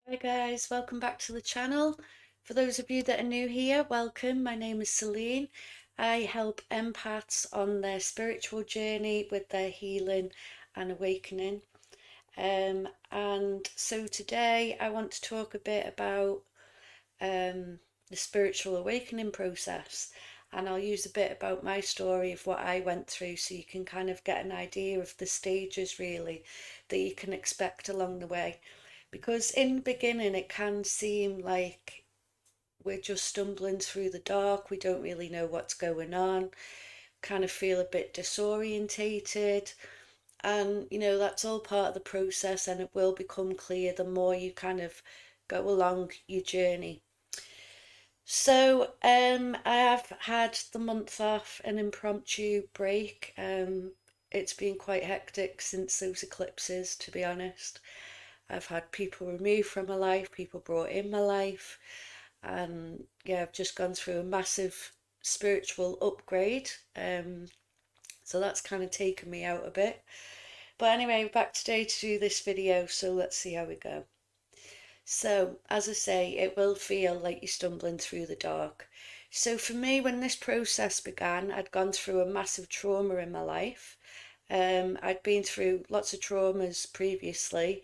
Hi guys, welcome back to the channel. For those of you that are new here, welcome. My name is Celine. I help empaths on their spiritual journey with their healing and awakening. And so today I want to talk a bit about the spiritual awakening process. And I'll use a bit about my story of what I went through so you can kind of get an idea of the stages really that you can expect along the way. Because in the beginning, it can seem like we're just stumbling through the dark. We don't really know what's going on, kind of feel a bit disorientated. And, that's all part of the process, and it will become clear the more you kind of go along your journey. So, I have had the month off, an impromptu break. It's been quite hectic since those eclipses, to be honest. I've had people removed from my life, people brought in my life, and yeah, I've just gone through a massive spiritual upgrade. So that's kind of taken me out a bit. But anyway, back today to do this video, so let's see how we go. So, as I say, it will feel like you're stumbling through the dark. So for me, when this process began, I'd gone through a massive trauma in my life. I'd been through lots of traumas previously,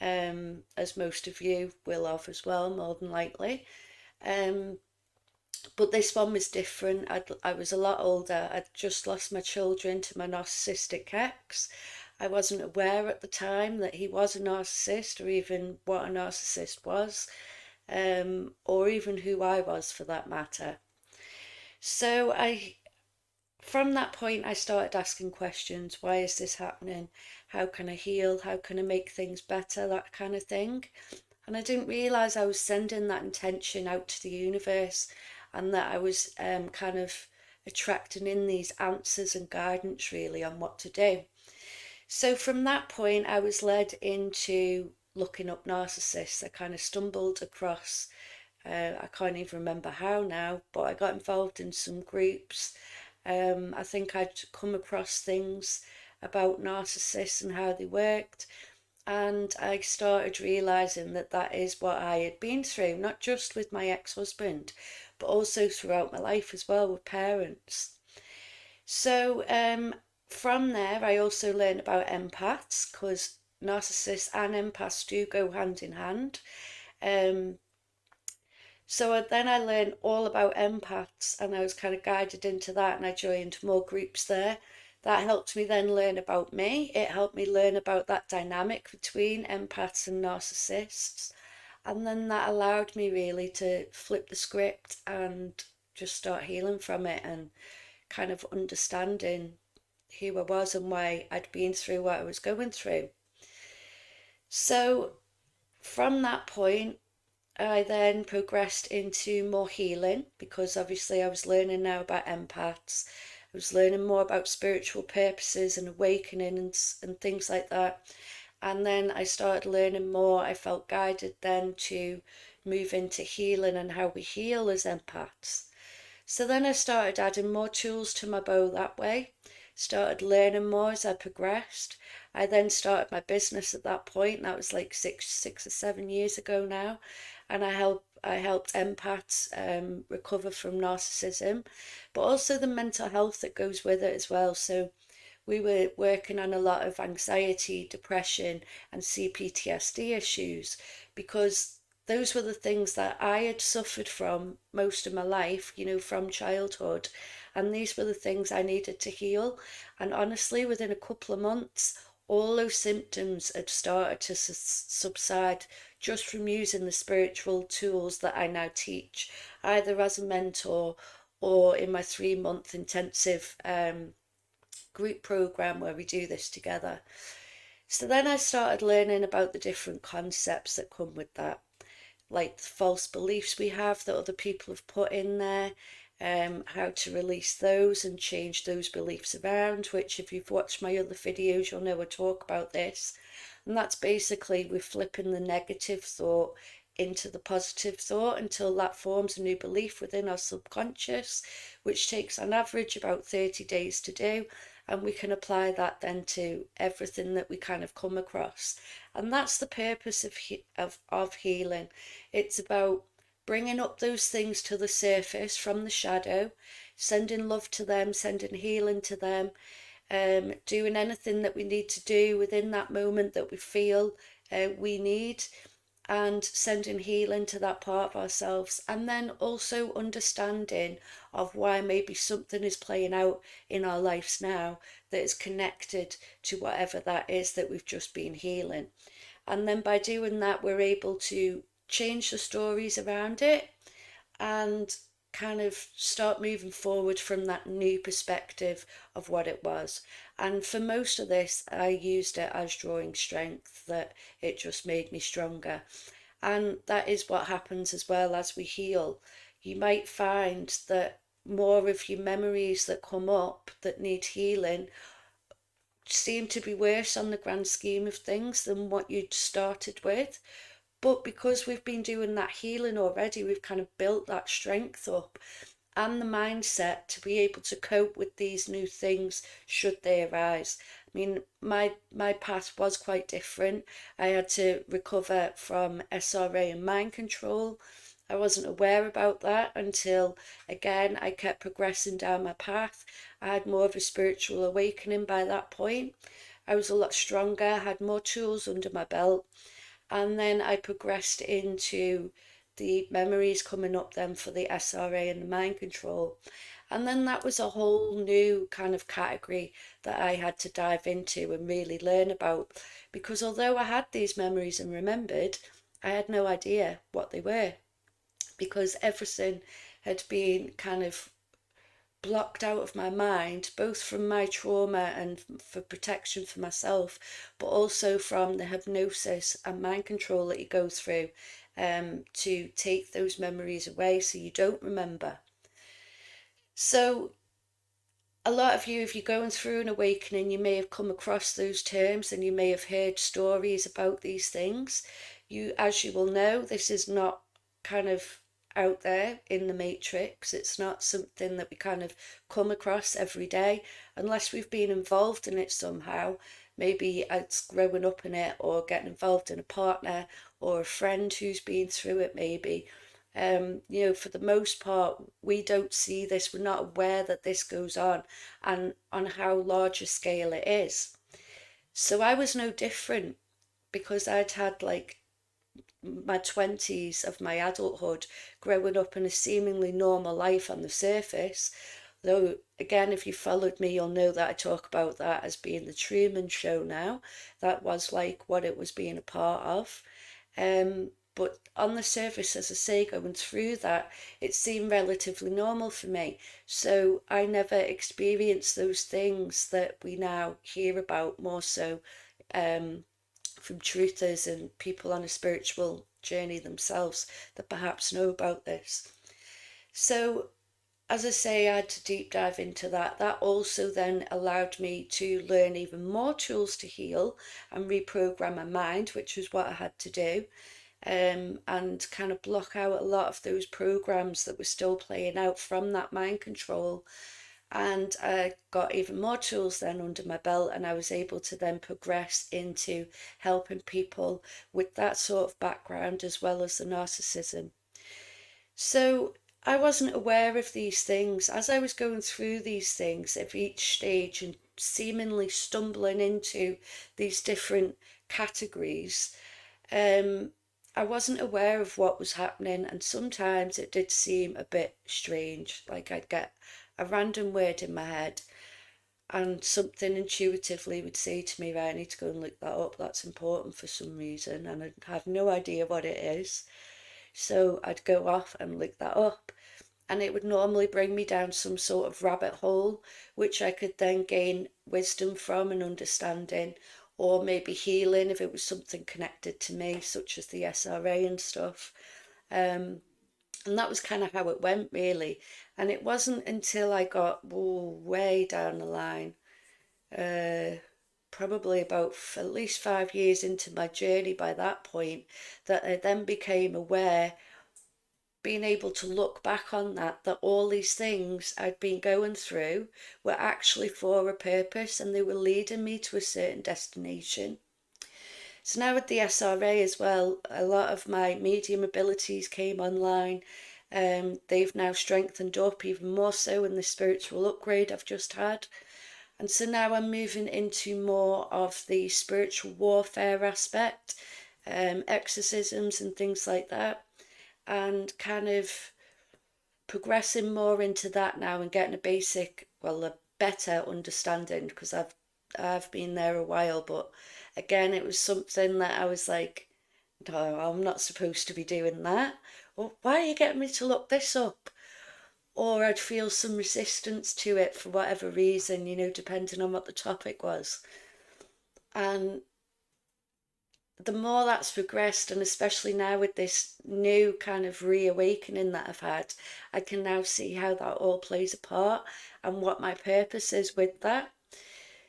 as most of you will have as well, more than likely. Um, but this one was different. I was a lot older. I'd just lost my children to my narcissistic ex. I wasn't aware at the time that he was a narcissist or even what a narcissist was, or even who I was for that matter. So from that point, I started asking questions. Why is this happening? How can I heal? How can I make things better? That kind of thing. And I didn't realize I was sending that intention out to the universe, and that I was kind of attracting in these answers and guidance really on what to do. So from that point, I was led into looking up narcissists. I kind of stumbled across, I can't even remember how now, but I got involved in some groups. I think I'd come across things about narcissists and how they worked. And I started realizing that that is what I had been through, not just with my ex-husband, but also throughout my life as well with parents. So from there, I also learned about empaths because narcissists and empaths do go hand in hand. Um, so then I learned all about empaths, and I was kind of guided into that, and I joined more groups there. That helped me then learn about me. It helped me learn about that dynamic between empaths and narcissists. And then that allowed me really to flip the script and just start healing from it and kind of understanding who I was and why I'd been through what I was going through. So from that point, I then progressed into more healing because obviously I was learning now about empaths. I was learning more about spiritual purposes and awakening and things like that. And then I started learning more. I felt guided then to move into healing and how we heal as empaths. So then I started adding more tools to my bow that way, started learning more as I progressed. I then started my business at that point. That was like six or 7 years ago now. And I helped empaths recover from narcissism, but also the mental health that goes with it as well. So we were working on a lot of anxiety, depression, and CPTSD issues because those were the things that I had suffered from most of my life, from childhood. And these were the things I needed to heal. And honestly, within a couple of months, all those symptoms had started to subside just from using the spiritual tools that I now teach, either as a mentor or in my 3 month intensive group program where we do this together. So then I started learning about the different concepts that come with that, like the false beliefs we have that other people have put in there, how to release those and change those beliefs around, which if you've watched my other videos, you'll know I talk about this. And that's basically we're flipping the negative thought into the positive thought until that forms a new belief within our subconscious, which takes on average about 30 days to do. And we can apply that then to everything that we kind of come across. And that's the purpose of healing. It's about bringing up those things to the surface from the shadow, sending love to them, sending healing to them, doing anything that we need to do within that moment that we feel we need, and sending healing to that part of ourselves, and then also understanding of why maybe something is playing out in our lives now that is connected to whatever that is that we've just been healing. And then by doing that, we're able to change the stories around it and kind of start moving forward from that new perspective of what it was. And for most of this, I used it as drawing strength, that it just made me stronger. And that is what happens as well as we heal. You might find that more of your memories that come up that need healing seem to be worse on the grand scheme of things than what you'd started with. But because we've been doing that healing already, we've kind of built that strength up and the mindset to be able to cope with these new things should they arise. I mean, my path was quite different. I had to recover from SRA and mind control. I wasn't aware about that until, again, I kept progressing down my path. I had more of a spiritual awakening by that point. I was a lot stronger, had more tools under my belt, and then I progressed into the memories coming up then for the SRA and the mind control. And then that was a whole new kind of category that I had to dive into and really learn about. Because although I had these memories and remembered, I had no idea what they were. Because everything had been kind of blocked out of my mind, both from my trauma and for protection for myself, but also from the hypnosis and mind control that you go through to take those memories away so you don't remember. So a lot of you, if you're going through an awakening, you may have come across those terms and you may have heard stories about these things. As you will know, this is not kind of out there in the matrix. It's not something that we kind of come across every day unless we've been involved in it somehow. Maybe it's growing up in it or getting involved in a partner or a friend who's been through it maybe. For the most part, we don't see this, we're not aware that this goes on and on how large a scale it is. So I was no different because I'd had like my 20s of my adulthood growing up in a seemingly normal life on the surface. Though, again, if you followed me, you'll know that I talk about that as being the Truman Show now. That was like what it was being a part of. But on the surface, as I say, going through that, it seemed relatively normal for me. So I never experienced those things that we now hear about more so from truthers and people on a spiritual journey themselves that perhaps know about this. So, as I say, I had to deep dive into that. That also then allowed me to learn even more tools to heal and reprogram my mind, which was what I had to do. And kind of block out a lot of those programs that were still playing out from that mind control. And I got even more tools then under my belt, and I was able to then progress into helping people with that sort of background as well as the narcissism. So I wasn't aware of these things. As I was going through these things at each stage and seemingly stumbling into these different categories, I wasn't aware of what was happening, and sometimes it did seem a bit strange. Like I'd get a random word in my head, and something intuitively would say to me, right, I need to go and look that up. That's important for some reason, and I'd have no idea what it is. So I'd go off and look that up, and it would normally bring me down some sort of rabbit hole, which I could then gain wisdom from and understanding, or maybe healing if it was something connected to me, such as the SRA and stuff. And that was kind of how it went, really. And it wasn't until I got way down the line, uh, probably about at least 5 years into my journey by that point, that I then became aware, being able to look back on that all these things I'd been going through were actually for a purpose and they were leading me to a certain destination. So now with the SRA as well, a lot of my medium abilities came online. They've now strengthened up even more so in the spiritual upgrade I've just had. And so now I'm moving into more of the spiritual warfare aspect, exorcisms and things like that, and kind of progressing more into that now and getting a basic, well, a better understanding, because I've been there a while, but again, it was something that I was like, no, I'm not supposed to be doing that. Well, why are you getting me to look this up? Or I'd feel some resistance to it for whatever reason, depending on what the topic was. And the more that's progressed, and especially now with this new kind of reawakening that I've had, I can now see how that all plays a part and what my purpose is with that.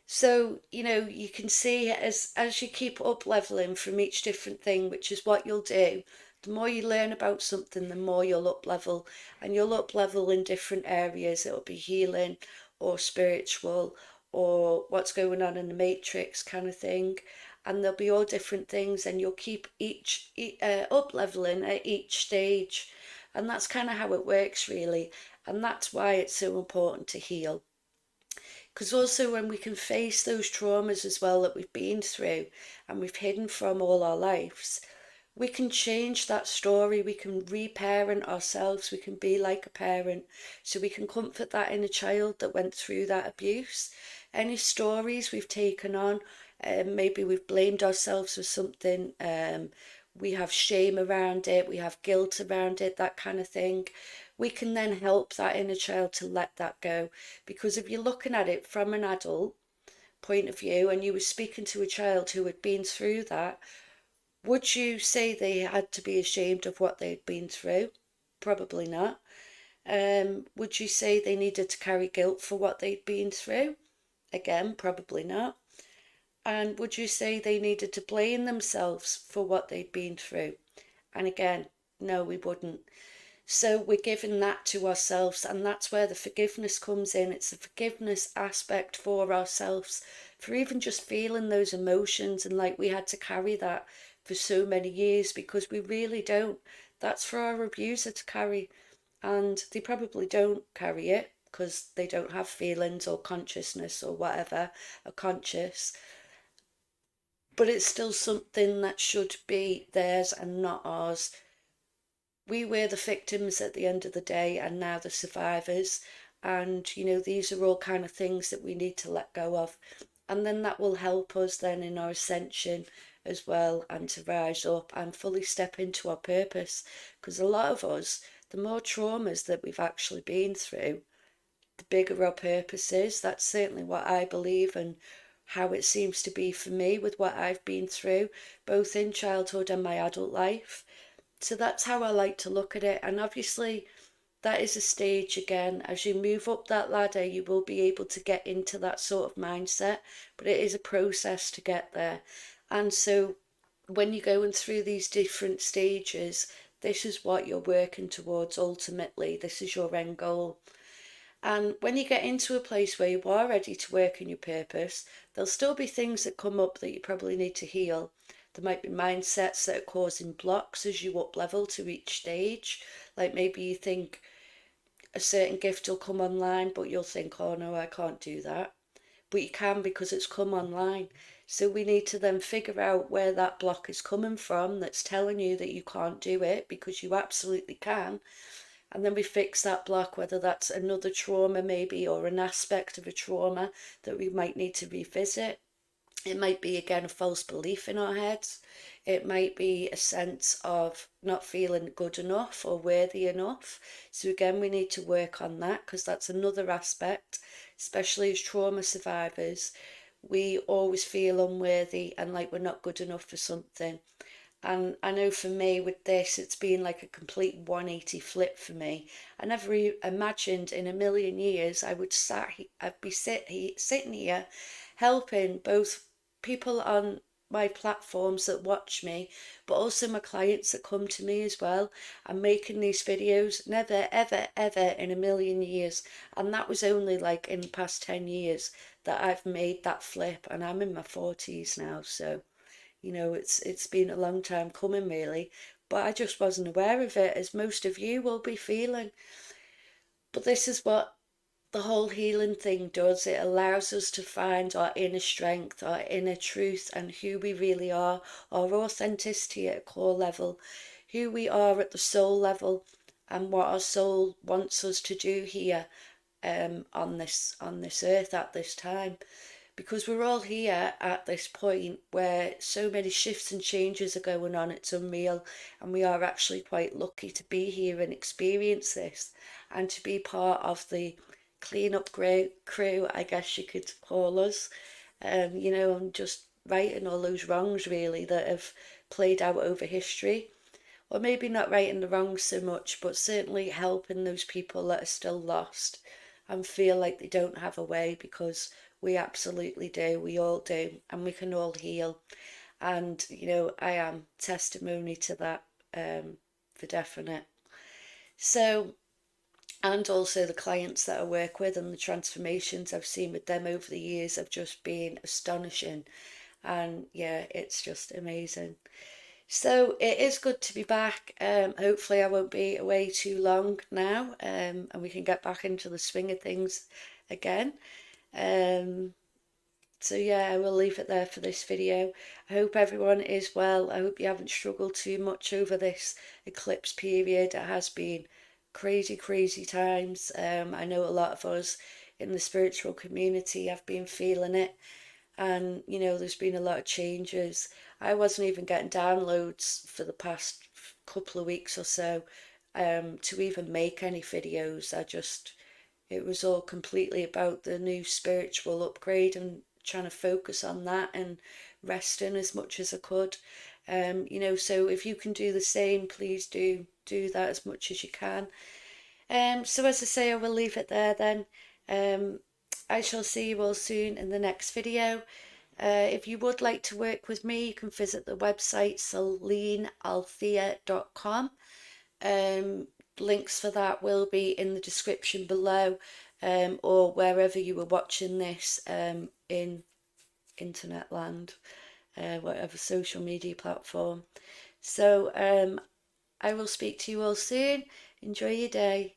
So, you can see as you keep up leveling from each different thing, which is what you'll do, the more you learn about something, the more you'll up level. And you'll up level in different areas. It'll be healing or spiritual or what's going on in the matrix kind of thing. And there'll be all different things, and you'll keep up leveling at each stage. And that's kind of how it works, really. And that's why it's so important to heal. Because also, when we can face those traumas as well that we've been through and we've hidden from all our lives, we can change that story. We can reparent ourselves. We can be like a parent. So we can comfort that inner child that went through that abuse. Any stories we've taken on, maybe we've blamed ourselves for something, we have shame around it, we have guilt around it, that kind of thing. We can then help that inner child to let that go. Because if you're looking at it from an adult point of view and you were speaking to a child who had been through that, would you say they had to be ashamed of what they'd been through? Probably not. Would you say they needed to carry guilt for what they'd been through? Again, probably not. And would you say they needed to blame themselves for what they'd been through? And again, no, we wouldn't. So we're giving that to ourselves, and that's where the forgiveness comes in. It's the forgiveness aspect for ourselves, for even just feeling those emotions, and like we had to carry that for so many years, because we really don't. That's for our abuser to carry, and they probably don't carry it because they don't have feelings or consciousness or whatever, or conscious. But it's still something that should be theirs and not ours. We were the victims at the end of the day, and now the survivors. And these are all kind of things that we need to let go of, and then that will help us then in our ascension as well, and to rise up and fully step into our purpose. Because a lot of us, the more traumas that we've actually been through, the bigger our purpose is. That's certainly what I believe, and how it seems to be for me with what I've been through, both in childhood and my adult life. So that's how I like to look at it. And obviously, that is a stage again. As you move up that ladder, you will be able to get into that sort of mindset, but it is a process to get there. And so, when you're going through these different stages, this is what you're working towards ultimately. This is your end goal. And when you get into a place where you are ready to work in your purpose, there'll still be things that come up that you probably need to heal. There might be mindsets that are causing blocks as you up level to each stage. Like maybe you think a certain gift will come online, but you'll think, oh no, I can't do that. But you can, because it's come online. So we need to then figure out where that block is coming from that's telling you that you can't do it, because you absolutely can. And then we fix that block, whether that's another trauma maybe, or an aspect of a trauma that we might need to revisit. It might be, again, a false belief in our heads. It might be a sense of not feeling good enough or worthy enough. So again, we need to work on that, because that's another aspect, especially as trauma survivors. We always feel unworthy and like we're not good enough for something. And I know for me with this, it's been like a complete 180 flip for me. I never imagined in a million years I'd be sitting here helping both people on my platforms that watch me, but also my clients that come to me as well. I'm making these videos, never, ever, ever in a million years. And that was only like in the past 10 years that I've made that flip, and I'm in my 40s now, so You know, it's been a long time coming really, but I just wasn't aware of it, as most of you will be feeling. But this is what the whole healing thing does. It allows us to find our inner strength, our inner truth, and who we really are, our authenticity at a core level, who we are at the soul level, and what our soul wants us to do here, on this earth at this time. Because we're all here at this point where so many shifts and changes are going on, it's unreal, and we are actually quite lucky to be here and experience this, and to be part of the clean-up crew, I guess you could call us. You know, and just righting all those wrongs really that have played out over history. Or maybe not righting the wrongs so much, but certainly helping those people that are still lost and feel like they don't have a way, because we absolutely do, we all do, and we can all heal. And, you know, I am testimony to that, for definite. So, and also the clients that I work with and the transformations I've seen with them over the years have just been astonishing. And yeah, it's just amazing. So it is good to be back. Hopefully I won't be away too long now, and we can get back into the swing of things again. Um, so yeah, I will leave it there for this video. I hope everyone is well. I hope you haven't struggled too much over this eclipse period. It has been crazy, crazy times. I know a lot of us in the spiritual community have been feeling it, and you know, there's been a lot of changes. I wasn't even getting downloads for the past couple of weeks or so, to even make any videos. It was all completely about the new spiritual upgrade and trying to focus on that and resting as much as I could. You know, so if you can do the same, please do that as much as you can. So as I say, I will leave it there then. I shall see you all soon in the next video. If you would like to work with me, you can visit the website celinealthea.com. Links for that will be in the description below, or wherever you were watching this, in internet land, whatever social media platform. So I will speak to you all soon. Enjoy your day.